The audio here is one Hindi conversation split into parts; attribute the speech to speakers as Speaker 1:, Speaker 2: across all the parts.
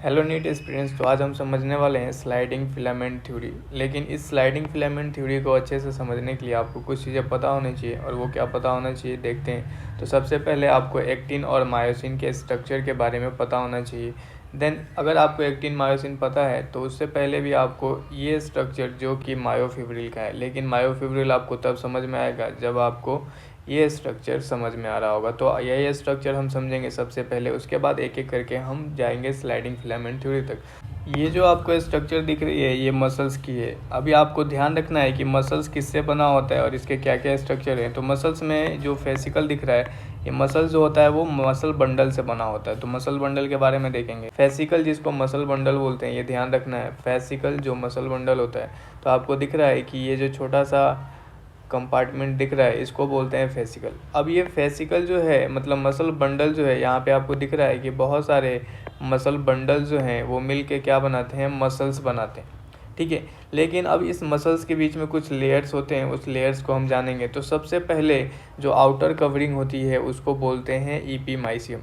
Speaker 1: हेलो नीट स्टूडेंट्स, तो आज हम समझने वाले हैं स्लाइडिंग फिलामेंट थ्योरी। लेकिन इस स्लाइडिंग फिलामेंट थ्योरी को अच्छे से समझने के लिए आपको कुछ चीज़ें पता होनी चाहिए, और वो क्या पता होना चाहिए देखते हैं। तो सबसे पहले आपको एक्टिन और मायोसिन के स्ट्रक्चर के बारे में पता होना चाहिए। देन अगर आपको एक्टिन मायोसिन पता है तो उससे पहले भी आपको ये स्ट्रक्चर जो कि मायोफिब्रिल का है, लेकिन मायोफिब्रिल आपको तब समझ में आएगा जब आपको ये स्ट्रक्चर समझ में आ रहा होगा। तो ये स्ट्रक्चर हम समझेंगे सबसे पहले, उसके बाद एक एक करके हम जाएंगे स्लाइडिंग फिलामेंट थ्योरी तक। ये जो आपको स्ट्रक्चर दिख रही है ये मसल्स की है। अभी आपको ध्यान रखना है कि मसल्स किससे बना होता है और इसके क्या क्या स्ट्रक्चर हैं। तो मसल्स में जो फेसिकल दिख रहा है, ये मसल जो होता है वो मसल बंडल से बना होता है। तो मसल बंडल के बारे में देखेंगे। फेसिकल जिसको मसल बंडल बोलते हैं, ये ध्यान रखना है, फेसिकल जो मसल बंडल होता है। तो आपको दिख रहा है कि ये जो छोटा सा कंपार्टमेंट दिख रहा है इसको बोलते हैं फेसिकल। अब ये फेसिकल जो है मतलब मसल बंडल जो है, यहाँ पे आपको दिख रहा है कि बहुत सारे मसल बंडल जो हैं वो मिल के क्या बनाते हैं, मसल्स बनाते हैं। ठीक है, लेकिन अब इस मसल्स के बीच में कुछ लेयर्स होते हैं, उस लेयर्स को हम जानेंगे। तो सबसे पहले जो आउटर कवरिंग होती है उसको बोलते हैं ईपीमाइसियम।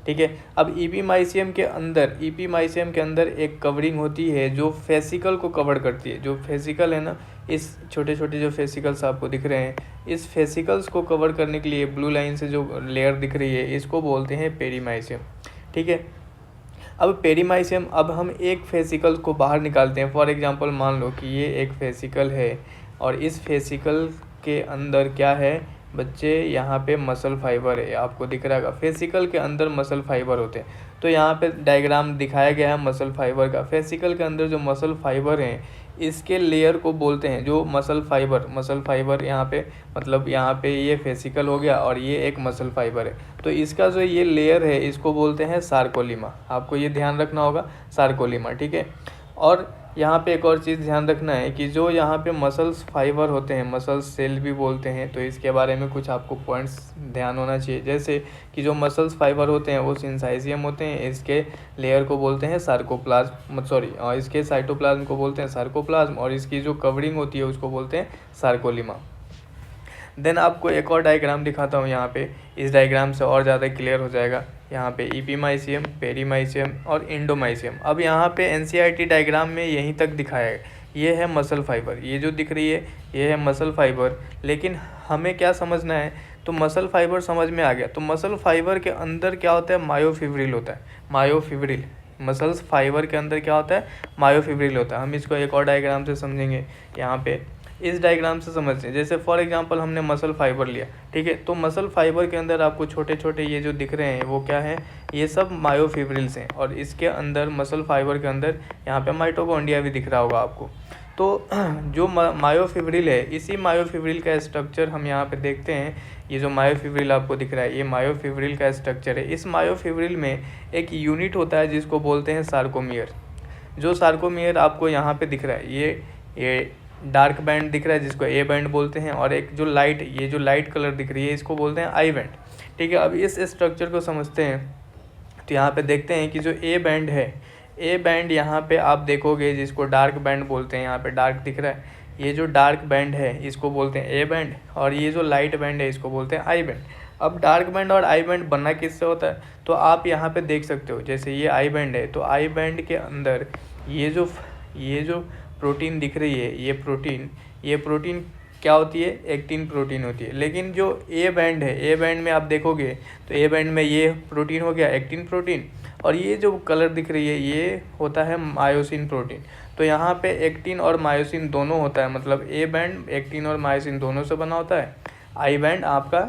Speaker 1: ठीक है, अब ईपीमाइसियम के अंदर एक कवरिंग होती है जो फेसिकल को कवर करती है। जो फेसिकल है ना, इस छोटे छोटे जो फेसिकल्स आपको दिख रहे हैं, इस फेसिकल्स को कवर करने के लिए ब्लू लाइन से जो लेयर दिख रही है इसको बोलते हैं पेरीमाइसियम। ठीक है, अब पेरीमाइसियम, अब हम एक फेसिकल को बाहर निकालते हैं। फॉर एग्जांपल मान लो कि ये एक फेसिकल है और इस फेसिकल के अंदर क्या है बच्चे, यहाँ पे मसल फाइबर है। आपको दिख रहा है फेसिकल के अंदर मसल फाइबर होते हैं। तो यहाँ पे डायग्राम दिखाया गया है मसल फाइबर का। फेसिकल के अंदर जो मसल फाइबर हैं इसके लेयर को बोलते हैं जो मसल फाइबर यहाँ पे, मतलब यहाँ पे ये फेसिकल हो गया और ये एक मसल फाइबर है। तो इसका जो ये लेयर है इसको बोलते हैं सार्कोलीमा। आपको ये ध्यान रखना होगा, सार्कोलीमा। ठीक है, और यहाँ पे एक और चीज़ ध्यान रखना है कि जो यहाँ पे मसल्स फाइबर होते हैं, मसल्स सेल भी बोलते हैं, तो इसके बारे में कुछ आपको पॉइंट्स ध्यान होना चाहिए। जैसे कि जो मसल्स फाइबर होते हैं वो सिंसाइजियम होते हैं, इसके लेयर को बोलते हैं सार्कोप्लाज्म, इसके साइटोप्लाज्म को बोलते हैं सार्कोप्लाज्म, और इसकी जो कवरिंग होती है उसको बोलते हैं सार्कोलीमा। देन आपको एक और डायग्राम दिखाता हूँ यहाँ पे। इस डायग्राम से और ज़्यादा क्लियर हो जाएगा। यहाँ पे ईपीमाइसियम, पेरीमाइसियम और इंडोमाइसियम। अब यहाँ पे एनसीईआरटी डायग्राम में यहीं तक दिखाया है। ये है मसल फाइबर, ये जो दिख रही है ये है मसल फाइबर। लेकिन हमें क्या समझना है, तो मसल फाइबर समझ में आ गया। तो मसल फाइबर के अंदर क्या होता है, मायोफिब्रिल होता है। मायोफिब्रिल, मसल्स फाइबर के अंदर क्या होता है, मायोफिब्रिल होता है। हम इसको एक और डायग्राम से समझेंगे। यहाँ पे इस डायग्राम से समझते हैं। जैसे फॉर एग्जांपल हमने मसल फाइबर लिया, ठीक है, तो मसल फाइबर के अंदर आपको छोटे छोटे ये जो दिख रहे हैं वो क्या है, ये सब मायोफिब्रिल्स हैं। और इसके अंदर मसल फाइबर के अंदर यहाँ पे माइटोकॉन्ड्रिया भी दिख रहा होगा आपको। तो जो मायोफिब्रिल है, इसी मायोफिब्रिल का स्ट्रक्चर हम यहाँ पे देखते हैं। ये जो मायोफिब्रिल आपको दिख रहा है ये मायोफिब्रिल का स्ट्रक्चर है। इस मायोफिब्रिल में एक यूनिट होता है जिसको बोलते हैं सार्कोमियर। जो सार्कोमियर आपको यहाँ पे दिख रहा है, ये डार्क बैंड दिख रहा है जिसको ए बैंड बोलते हैं, और एक जो लाइट, ये जो लाइट कलर दिख रही है इसको बोलते हैं आई बैंड। ठीक है, अब इस स्ट्रक्चर को समझते हैं। तो यहाँ पे देखते हैं कि जो ए बैंड है, ए बैंड यहाँ पे आप देखोगे जिसको डार्क बैंड बोलते हैं, यहाँ पे डार्क दिख रहा है, ये जो डार्क बैंड है इसको बोलते हैं ए बैंड, और ये जो लाइट बैंड है इसको बोलते हैं आई बैंड। अब डार्क बैंड और आई बैंड बनना किससे होता है, तो आप यहाँ पे देख सकते हो। जैसे ये आई बैंड है, तो आई बैंड के अंदर ये जो प्रोटीन दिख रही है, ये प्रोटीन क्या होती है, एक्टिन प्रोटीन होती है। लेकिन जो ए बैंड है, ए बैंड में आप देखोगे तो ए बैंड में ये प्रोटीन हो गया एक्टिन प्रोटीन, और ये जो कलर दिख रही है ये होता है मायोसिन प्रोटीन। तो यहाँ पे एक्टिन और मायोसिन दोनों होता है, मतलब ए बैंड एक्टिन और मायोसिन दोनों से बना होता है। आई बैंड आपका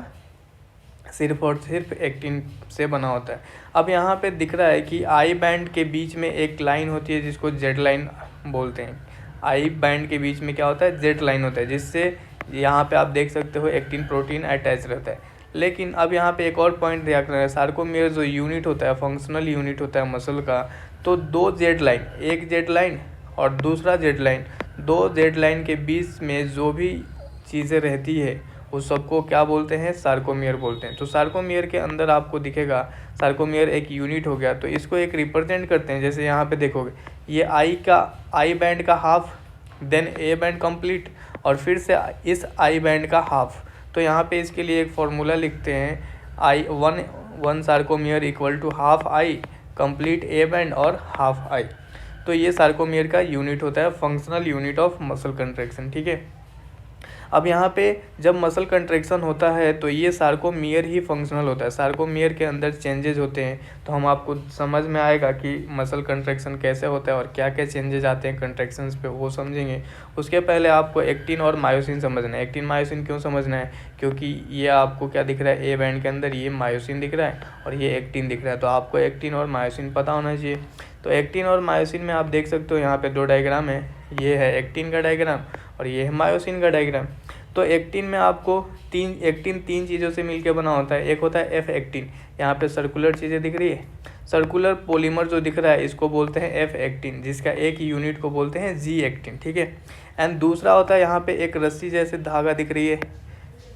Speaker 1: सिर्फ और सिर्फ एक्टिन से बना होता है। अब यहाँ पे दिख रहा है कि आई बैंड के बीच में एक लाइन होती है जिसको जेड लाइन बोलते हैं। आई बैंड के बीच में क्या होता है, जेड लाइन होता है, जिससे यहाँ पे आप देख सकते हो एक्टिन प्रोटीन अटैच रहता है। लेकिन अब यहाँ पे एक और पॉइंट ध्यान रखना है, सार्कोमियर जो यूनिट होता है, फंक्शनल यूनिट होता है मसल का, तो दो जेड लाइन, एक जेड लाइन और दूसरा जेड लाइन, दो जेड लाइन के बीच में जो भी चीज़ें रहती है उस सबको क्या बोलते हैं, सार्कोमियर बोलते हैं। तो सार्कोमियर के अंदर आपको दिखेगा, सार्कोमियर एक यूनिट हो गया, तो इसको एक रिप्रेजेंट करते हैं। जैसे यहाँ पे देखोगे ये आई बैंड का half, then A band complete, और फिर से इस आई बैंड का हाफ। तो यहाँ पे इसके लिए एक फॉर्मूला लिखते हैं, one sarcomere equal to half I, complete A band और हाफ आई। तो ये सार्कोमियर का यूनिट होता है, functional unit of muscle contraction, ठीक है। अब यहाँ पे जब मसल कंट्रैक्शन होता है तो ये सार्कोमियर ही फंक्शनल होता है, सार्कोमियर के अंदर चेंजेज होते हैं। तो हम आपको समझ में आएगा कि मसल कंट्रैक्शन कैसे होता है और क्या क्या चेंजेज आते हैं कंट्रैक्शंस पे, वो समझेंगे। उसके पहले आपको एक्टिन और मायोसिन समझना है। एक्टिन मायोसिन क्यों समझना है? क्योंकि ये आपको क्या दिख रहा है, ए बैंड के अंदर ये मायोसिन दिख रहा है और ये एक्टिन दिख रहा है, तो आपको एक्टिन और मायोसिन पता होना चाहिए। तो एक्टिन और मायोसिन में आप देख सकते हो यहाँ पे दो डायग्राम है, ये है एक्टिन का डायग्राम और ये है मायोसिन का डायग्राम। तो एक्टिन में आपको तीन चीज़ों से मिलकर बना होता है। एक होता है एफ एक्टिन, यहाँ पे सर्कुलर चीज़ें दिख रही है, सर्कुलर पॉलीमर जो दिख रहा है इसको बोलते हैं एफ एक्टिन, जिसका एक यूनिट को बोलते हैं जी एक्टिन, ठीक है। एंड दूसरा होता है यहाँ पे एक रस्सी जैसे धागा दिख रही है,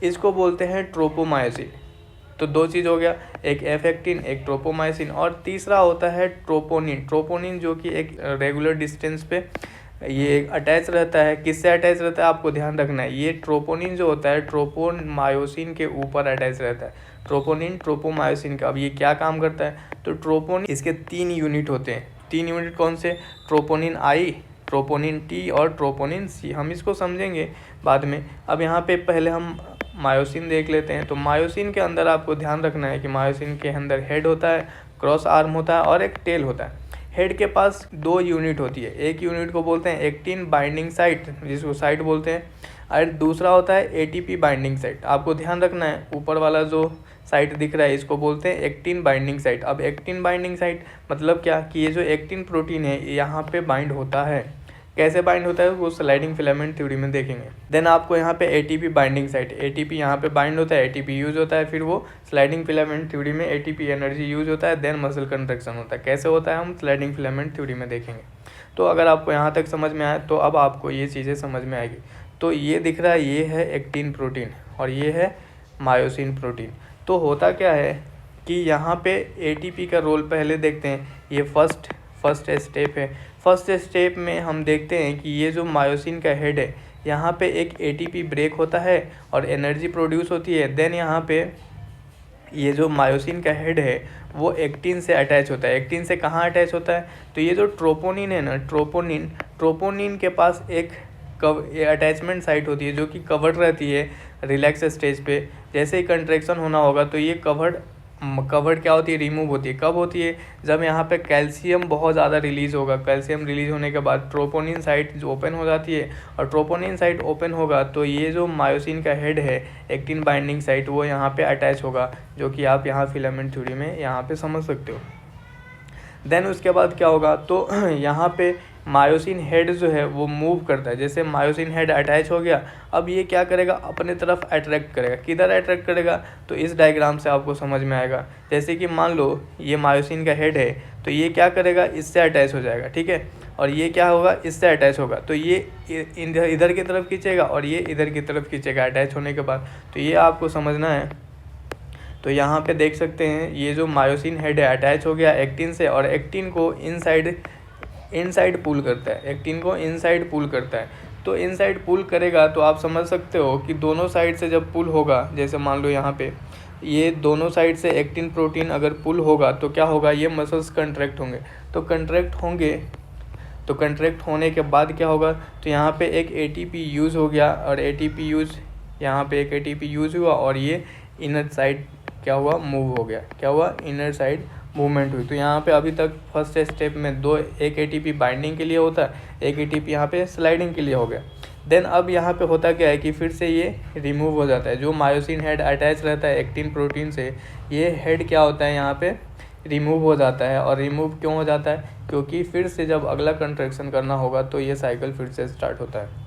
Speaker 1: इसको बोलते हैं ट्रोपोमायोसिन। तो दो चीज़ हो गया, एक एफ एक्टिन एक ट्रोपोमायोसिन। और तीसरा होता है ट्रोपोनिन। ट्रोपोनिन जो कि एक रेगुलर डिस्टेंस पे ये अटैच रहता है। किससे अटैच रहता है आपको ध्यान रखना है, ये ट्रोपोनिन जो होता है ट्रोपोमायोसिन के ऊपर अटैच रहता है, ट्रोपोनिन ट्रोपोमायोसिन का। अब ये क्या काम करता है, तो ट्रोपोनिन, इसके 3 यूनिट होते हैं। 3 यूनिट कौन से? ट्रोपोनिन आई, ट्रोपोनिन टी और ट्रोपोनिन सी। हम इसको समझेंगे बाद में। अब यहाँ पे पहले हम मायोसिन देख लेते हैं। तो मायोसिन के अंदर आपको ध्यान रखना है कि मायोसिन के अंदर हेड होता है, क्रॉस आर्म होता है और एक टेल होता है। हेड के पास 2 यूनिट होती है, एक यूनिट को बोलते हैं एक्टिन बाइंडिंग साइट, जिसको साइट बोलते हैं, और दूसरा होता है एटीपी बाइंडिंग साइट। आपको ध्यान रखना है, ऊपर वाला जो साइट दिख रहा है इसको बोलते हैं एक्टिन बाइंडिंग साइट। अब एक्टिन बाइंडिंग साइट मतलब क्या, कि ये जो एक्टिन प्रोटीन है यहाँ पे बाइंड होता है। कैसे बाइंड होता है वो स्लाइडिंग फिलामेंट थ्योरी में देखेंगे। देन आपको यहाँ पे एटीपी बाइंडिंग साइट, एटीपी यहाँ पे बाइंड होता है, एटीपी यूज होता है, फिर वो स्लाइडिंग फिलामेंट थ्योरी में एटीपी एनर्जी यूज होता है, देन मसल कंट्रैक्शन होता है। कैसे होता है हम स्लाइडिंग फिलामेंट थ्योरी में देखेंगे। तो अगर आपको यहाँ तक समझ में आए तो अब आपको ये चीज़ें समझ में आएगी। तो ये दिख रहा है, ये है एक्टिन प्रोटीन और ये है मायोसिन प्रोटीन। तो होता क्या है कि यहाँ पे एटीपी का रोल पहले देखते हैं। ये फर्स्ट स्टेप है। फर्स्ट स्टेप में हम देखते हैं कि ये जो मायोसिन का हेड है यहाँ पे एक एटीपी ब्रेक होता है और एनर्जी प्रोड्यूस होती है। देन यहाँ पे ये जो मायोसिन का हेड है वो एक्टिन से अटैच होता है। एक्टिन से कहाँ अटैच होता है, तो ये जो ट्रोपोनिन है ना, ट्रोपोनिन के पास एक अटैचमेंट साइट होती है जो कि कवर्ड रहती है रिलैक्स स्टेज पे। जैसे ही कंट्रैक्शन होना होगा तो ये कवर्ड क्या होती है, रिमूव होती है। कब होती है, जब यहाँ पे कैल्शियम बहुत ज़्यादा रिलीज़ होगा। कैल्शियम रिलीज होने के बाद ट्रोपोनिन साइट जो ओपन हो जाती है, और ट्रोपोनिन साइट ओपन होगा तो ये जो मायोसिन का हेड है एक्टिन बाइंडिंग साइट वो यहाँ पे अटैच होगा, जो कि आप यहाँ फिलामेंट थ्योरी में यहाँ पे समझ सकते हो। देन उसके बाद क्या होगा, तो यहाँ पे मायोसिन हेड जो है वो मूव करता है। जैसे मायोसिन हेड अटैच हो गया, अब ये क्या करेगा, अपने तरफ अट्रैक्ट करेगा। किधर अट्रैक्ट करेगा, तो इस डायग्राम से आपको समझ में आएगा। जैसे कि मान लो ये मायोसिन का हेड है तो ये क्या करेगा, इससे अटैच हो जाएगा, ठीक है। और ये क्या होगा, इससे अटैच होगा, तो ये इधर की तरफ खींचेगा और ये इधर की तरफ खींचेगा अटैच होने के बाद। तो ये आपको समझना है। तो यहाँ पे देख सकते हैं ये जो मायोसिन हेड है अटैच हो गया एक्टिन से, और एक्टिन को इनसाइड पुल करता है, एक्टिन को इनसाइड पुल करता है। तो इनसाइड पुल करेगा तो आप समझ सकते हो कि दोनों साइड से जब पुल होगा, जैसे मान लो यहाँ पे ये दोनों साइड से एक्टिन प्रोटीन अगर पुल होगा तो क्या होगा, ये मसल्स कंट्रैक्ट होंगे। तो कंट्रैक्ट होने के बाद क्या होगा, तो यहाँ पे एक एटीपी यूज़ हो गया, और एटीपी यूज़ यहाँ पे एक एटीपी यूज़ हुआ और ये इनर साइड क्या हुआ, मूव हो गया। क्या हुआ, इनर साइड मूवमेंट हुई। तो यहाँ पे अभी तक फर्स्ट स्टेप में एक एटीपी बाइंडिंग के लिए होता है, एक एटीपी यहाँ पे स्लाइडिंग के लिए हो गया। देन अब यहाँ पे होता क्या है कि फिर से ये रिमूव हो जाता है। जो मायोसिन हेड अटैच रहता है एक्टिन प्रोटीन से, ये हेड क्या होता है यहाँ पे रिमूव हो जाता है। और रिमूव क्यों हो जाता है, क्योंकि फिर से जब अगला कंट्रैक्शन करना होगा तो ये साइकिल फिर से स्टार्ट होता है।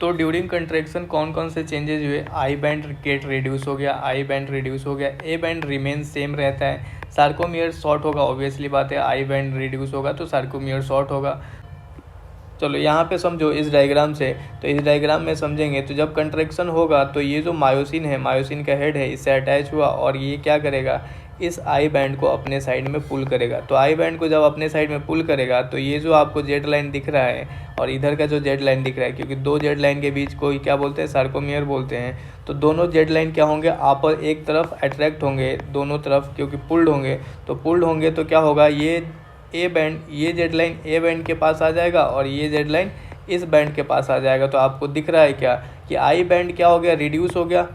Speaker 1: तो ड्यूरिंग कंट्रैक्शन कौन कौन से चेंजेस हुए, आई बैंड गेट रिड्यूस हो गया, आई बैंड रिड्यूस हो गया, ए बैंड रिमेन सेम रहता है, सार्कोमियर शॉर्ट होगा। ऑब्वियसली बात है, आई बैंड रिड्यूस होगा तो सार्कोमियर शॉर्ट होगा। चलो यहाँ पे समझो इस डायग्राम से, तो इस डायग्राम में समझेंगे तो जब कंट्रैक्शन होगा तो ये जो मायोसिन है, मायोसिन का हेड है, इससे अटैच हुआ और ये क्या करेगा, इस आई बैंड को अपने साइड में पुल करेगा। तो आई बैंड को जब अपने साइड में पुल करेगा तो ये जो आपको जेड लाइन दिख रहा है और इधर का जो जेड लाइन दिख रहा है, क्योंकि दो जेड लाइन के बीच को क्या बोलते हैं, सार्कोमियर बोलते हैं। तो दोनों जेड लाइन क्या होंगे, आप एक तरफ अट्रैक्ट होंगे दोनों तरफ, क्योंकि पुल्ड होंगे। तो पुल्ड होंगे तो क्या होगा, ये ए बैंड, ये जेड लाइन ए बैंड के पास आ जाएगा और ये जेड लाइन इस बैंड के पास आ जाएगा। तो आपको दिख रहा है क्या कि आई बैंड क्या हो गया, रिड्यूस हो गया,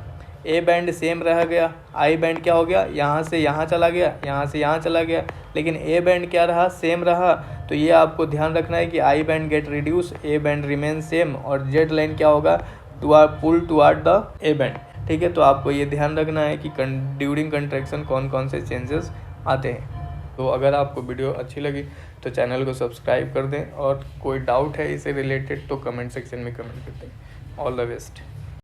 Speaker 1: ए बैंड सेम रह गया, आई बैंड क्या हो गया, यहाँ से यहाँ चला गया, यहाँ से यहाँ चला गया, लेकिन ए बैंड क्या रहा, सेम रहा। तो ये आपको ध्यान रखना है कि I band get reduce, A band remain same, और जेड लाइन क्या होगा, पुल टुवर्ड द ए बैंड। ठीक है, तो आपको ये ध्यान रखना है कि ड्यूरिंग कंट्रैक्शन कौन कौन से चेंजेस आते हैं। तो अगर आपको वीडियो अच्छी लगी तो चैनल को सब्सक्राइब कर दें, और कोई डाउट है इससे रिलेटेड तो कमेंट सेक्शन में कमेंट कर दें। All the best.